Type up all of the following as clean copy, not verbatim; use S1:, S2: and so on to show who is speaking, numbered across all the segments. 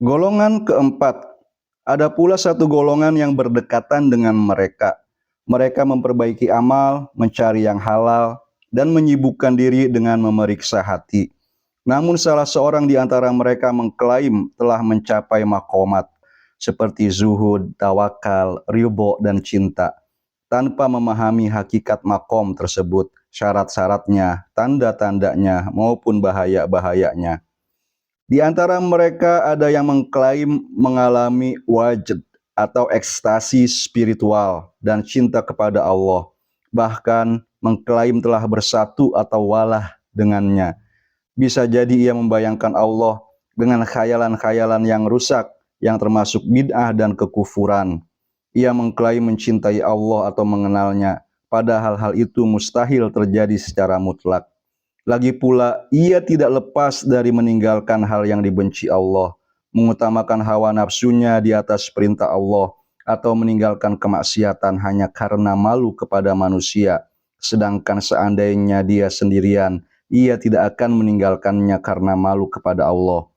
S1: Golongan keempat, ada pula satu golongan yang berdekatan dengan mereka. Mereka memperbaiki amal, mencari yang halal, dan menyibukkan diri dengan memeriksa hati. Namun salah seorang di antara mereka mengklaim telah mencapai makomat, seperti zuhud, tawakal, ridho, dan cinta, tanpa memahami hakikat makom tersebut, syarat-syaratnya, tanda-tandanya, maupun bahaya-bahayanya. Di antara mereka ada yang mengklaim mengalami wajd atau ekstasi spiritual dan cinta kepada Allah, bahkan mengklaim telah bersatu atau walah dengannya. Bisa jadi ia membayangkan Allah dengan khayalan-khayalan yang rusak, yang termasuk bid'ah dan kekufuran. Ia mengklaim mencintai Allah atau mengenalnya, padahal hal itu mustahil terjadi secara mutlak. Lagi pula, ia tidak lepas dari meninggalkan hal yang dibenci Allah, mengutamakan hawa nafsunya di atas perintah Allah, atau meninggalkan kemaksiatan hanya karena malu kepada manusia. Sedangkan seandainya dia sendirian, ia tidak akan meninggalkannya karena malu kepada Allah.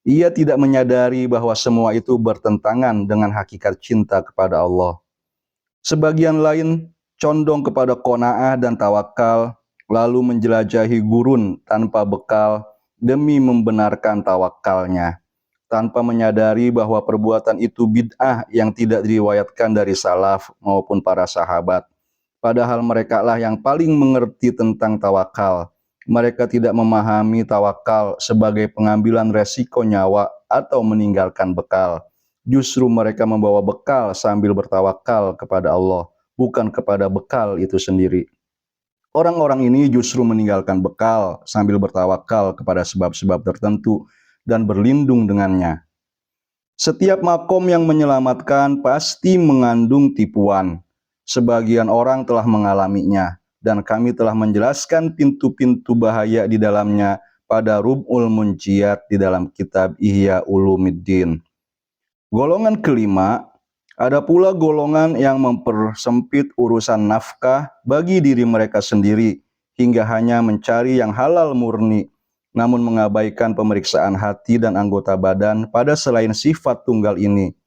S1: Ia tidak menyadari bahwa semua itu bertentangan dengan hakikat cinta kepada Allah. Sebagian lain condong kepada qanaah dan tawakal, lalu menjelajahi gurun tanpa bekal demi membenarkan tawakalnya, tanpa menyadari bahwa perbuatan itu bid'ah yang tidak diriwayatkan dari salaf maupun para sahabat. Padahal mereka lah yang paling mengerti tentang tawakal. Mereka tidak memahami tawakal sebagai pengambilan resiko nyawa atau meninggalkan bekal. Justru mereka membawa bekal sambil bertawakal kepada Allah, bukan kepada bekal itu sendiri. Orang-orang ini justru meninggalkan bekal sambil bertawakal kepada sebab-sebab tertentu dan berlindung dengannya. Setiap makom yang menyelamatkan pasti mengandung tipuan. Sebagian orang telah mengalaminya, dan kami telah menjelaskan pintu-pintu bahaya di dalamnya pada Rub'ul Munjiyat di dalam kitab Ihya Ulumuddin. Golongan kelima, ada pula golongan yang mempersempit urusan nafkah bagi diri mereka sendiri, hingga hanya mencari yang halal murni, namun mengabaikan pemeriksaan hati dan anggota badan pada selain sifat tunggal ini.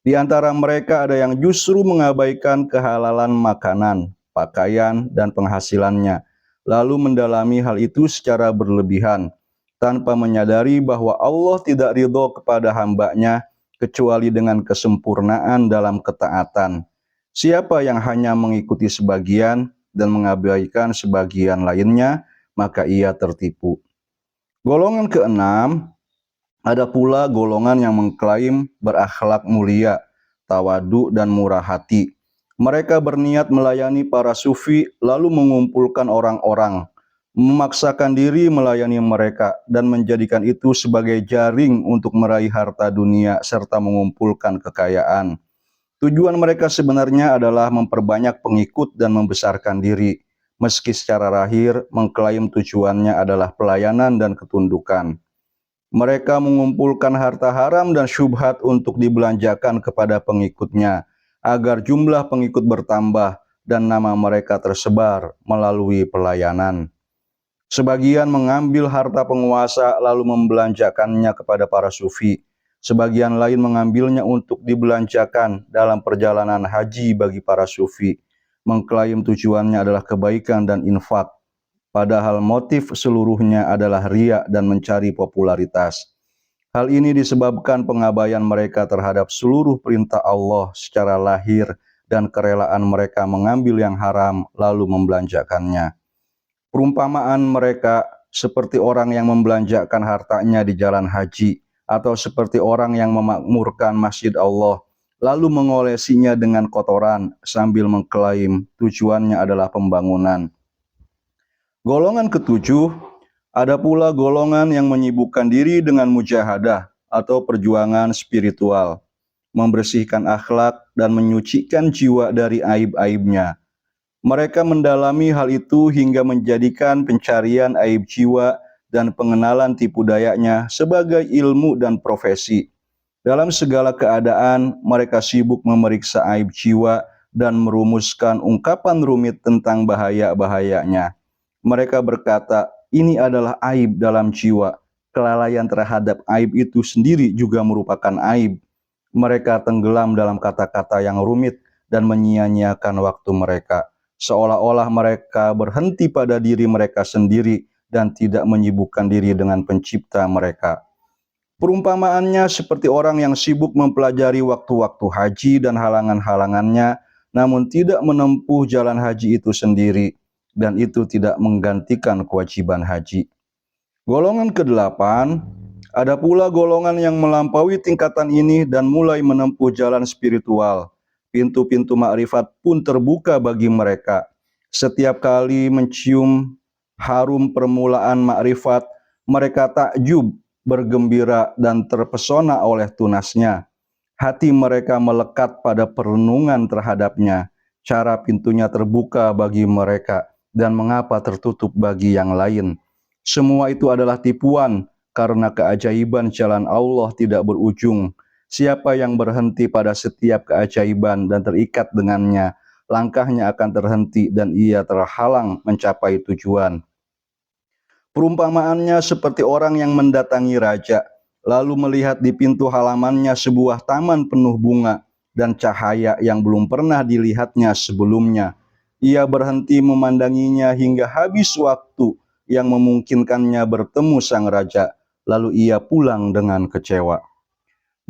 S1: Di antara mereka ada yang justru mengabaikan kehalalan makanan, pakaian, dan penghasilannya, lalu mendalami hal itu secara berlebihan, tanpa menyadari bahwa Allah tidak ridho kepada hambanya kecuali dengan kesempurnaan dalam ketaatan. Siapa yang hanya mengikuti sebagian dan mengabaikan sebagian lainnya, maka ia tertipu. Golongan keenam, ada pula golongan yang mengklaim berakhlak mulia, tawadu, dan murah hati. Mereka berniat melayani para sufi lalu mengumpulkan orang-orang, memaksakan diri melayani mereka, dan menjadikan itu sebagai jaring untuk meraih harta dunia serta mengumpulkan kekayaan. Tujuan mereka sebenarnya adalah memperbanyak pengikut dan membesarkan diri, meski secara lahir mengklaim tujuannya adalah pelayanan dan ketundukan. Mereka mengumpulkan harta haram dan syubhat untuk dibelanjakan kepada pengikutnya, agar jumlah pengikut bertambah dan nama mereka tersebar melalui pelayanan. Sebagian mengambil harta penguasa lalu membelanjakannya kepada para sufi. Sebagian lain mengambilnya untuk dibelanjakan dalam perjalanan haji bagi para sufi, mengklaim tujuannya adalah kebaikan dan infak, padahal motif seluruhnya adalah riya dan mencari popularitas. Hal ini disebabkan pengabaian mereka terhadap seluruh perintah Allah secara lahir dan kerelaan mereka mengambil yang haram lalu membelanjakannya. Perumpamaan mereka seperti orang yang membelanjakan hartanya di jalan haji, atau seperti orang yang memakmurkan masjid Allah lalu mengolesinya dengan kotoran sambil mengklaim tujuannya adalah pembangunan. Golongan ketujuh, ada pula golongan yang menyibukkan diri dengan mujahadah atau perjuangan spiritual, membersihkan akhlak dan menyucikan jiwa dari aib-aibnya. Mereka mendalami hal itu hingga menjadikan pencarian aib jiwa dan pengenalan tipu dayanya sebagai ilmu dan profesi. Dalam segala keadaan, mereka sibuk memeriksa aib jiwa dan merumuskan ungkapan rumit tentang bahaya-bahayanya. Mereka berkata, ini adalah aib dalam jiwa, kelalaian terhadap aib itu sendiri juga merupakan aib. Mereka tenggelam dalam kata-kata yang rumit dan menyia-nyiakan waktu mereka, seolah-olah mereka berhenti pada diri mereka sendiri dan tidak menyibukkan diri dengan pencipta mereka. Perumpamaannya seperti orang yang sibuk mempelajari waktu-waktu haji dan halangan-halangannya, namun tidak menempuh jalan haji itu sendiri, dan itu tidak menggantikan kewajiban haji. Golongan kedelapan, ada pula golongan yang melampaui tingkatan ini dan mulai menempuh jalan spiritual. Pintu-pintu makrifat pun terbuka bagi mereka. Setiap kali mencium harum permulaan makrifat, mereka takjub, bergembira, dan terpesona oleh tunasnya. Hati mereka melekat pada perenungan terhadapnya. Cara pintunya terbuka bagi mereka, dan mengapa tertutup bagi yang lain. Semua itu adalah tipuan, karena keajaiban jalan Allah tidak berujung. Siapa yang berhenti pada setiap keajaiban dan terikat dengannya, langkahnya akan terhenti dan ia terhalang mencapai tujuan. Perumpamaannya seperti orang yang mendatangi raja, lalu melihat di pintu halamannya sebuah taman penuh bunga dan cahaya yang belum pernah dilihatnya sebelumnya. Ia berhenti memandanginya hingga habis waktu yang memungkinkannya bertemu sang raja, lalu ia pulang dengan kecewa.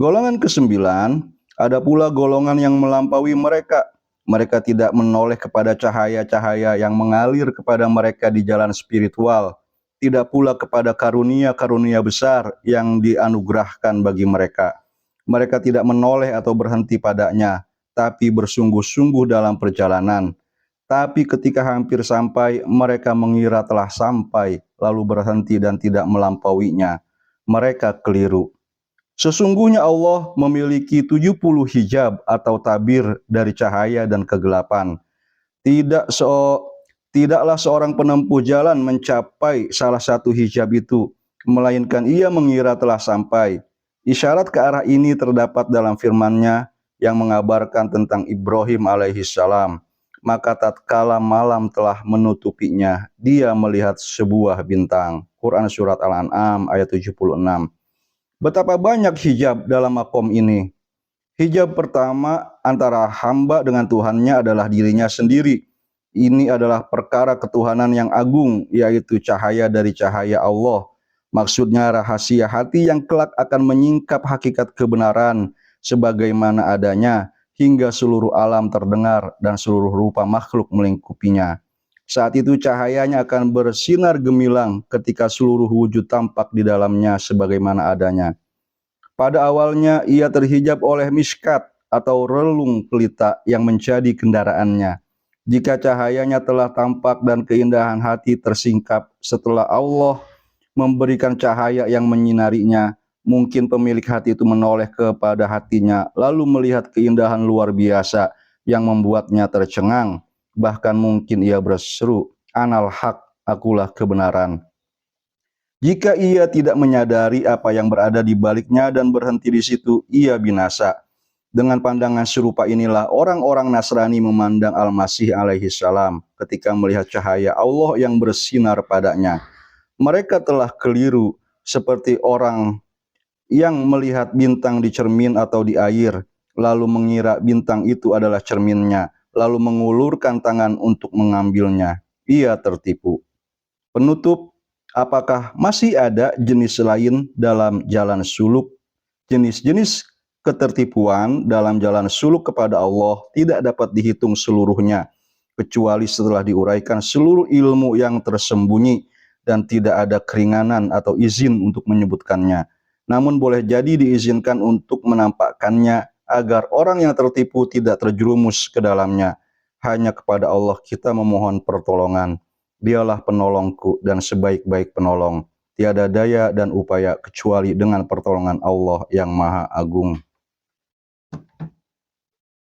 S1: Golongan kesembilan, ada pula golongan yang melampaui mereka. Mereka tidak menoleh kepada cahaya-cahaya yang mengalir kepada mereka di jalan spiritual, tidak pula kepada karunia-karunia besar yang dianugerahkan bagi mereka. Mereka tidak menoleh atau berhenti padanya, tapi bersungguh-sungguh dalam perjalanan. Tapi ketika hampir sampai, mereka mengira telah sampai, lalu berhenti dan tidak melampauinya. Mereka keliru. Sesungguhnya Allah memiliki 70 hijab atau tabir dari cahaya dan kegelapan. Tidaklah seorang penempuh jalan mencapai salah satu hijab itu, melainkan ia mengira telah sampai. Isyarat ke arah ini terdapat dalam firman-Nya yang mengabarkan tentang Ibrahim alaihissalam. Maka tatkala malam telah menutupinya, dia melihat sebuah bintang. Quran Surat Al-An'am ayat 76. Betapa banyak hijab dalam makom ini. Hijab pertama antara hamba dengan Tuhannya adalah dirinya sendiri. Ini adalah perkara ketuhanan yang agung, yaitu cahaya dari cahaya Allah. Maksudnya rahasia hati yang kelak akan menyingkap hakikat kebenaran sebagaimana adanya, hingga seluruh alam terdengar dan seluruh rupa makhluk melingkupinya. Saat itu cahayanya akan bersinar gemilang ketika seluruh wujud tampak di dalamnya sebagaimana adanya. Pada awalnya ia terhijab oleh miskat atau relung pelita yang menjadi kendaraannya. Jika cahayanya telah tampak dan keindahan hati tersingkap setelah Allah memberikan cahaya yang menyinarinya, mungkin pemilik hati itu menoleh kepada hatinya lalu melihat keindahan luar biasa yang membuatnya tercengang. Bahkan mungkin ia berseru, "Anal haq, akulah kebenaran." Jika ia tidak menyadari apa yang berada di baliknya dan berhenti di situ, ia binasa. Dengan pandangan serupa inilah orang-orang Nasrani memandang Al-Masih alaihissalam ketika melihat cahaya Allah yang bersinar padanya. Mereka telah keliru seperti orang yang melihat bintang di cermin atau di air, lalu mengira bintang itu adalah cerminnya, lalu mengulurkan tangan untuk mengambilnya. Ia tertipu. Penutup, apakah masih ada jenis lain dalam jalan suluk? Jenis-jenis ketertipuan dalam jalan suluk kepada Allah tidak dapat dihitung seluruhnya, kecuali setelah diuraikan seluruh ilmu yang tersembunyi dan tidak ada keringanan atau izin untuk menyebutkannya. Namun boleh jadi diizinkan untuk menampakkannya agar orang yang tertipu tidak terjerumus ke dalamnya. Hanya kepada Allah kita memohon pertolongan. Dialah penolongku dan sebaik-baik penolong. Tiada daya dan upaya kecuali dengan pertolongan Allah yang Maha Agung.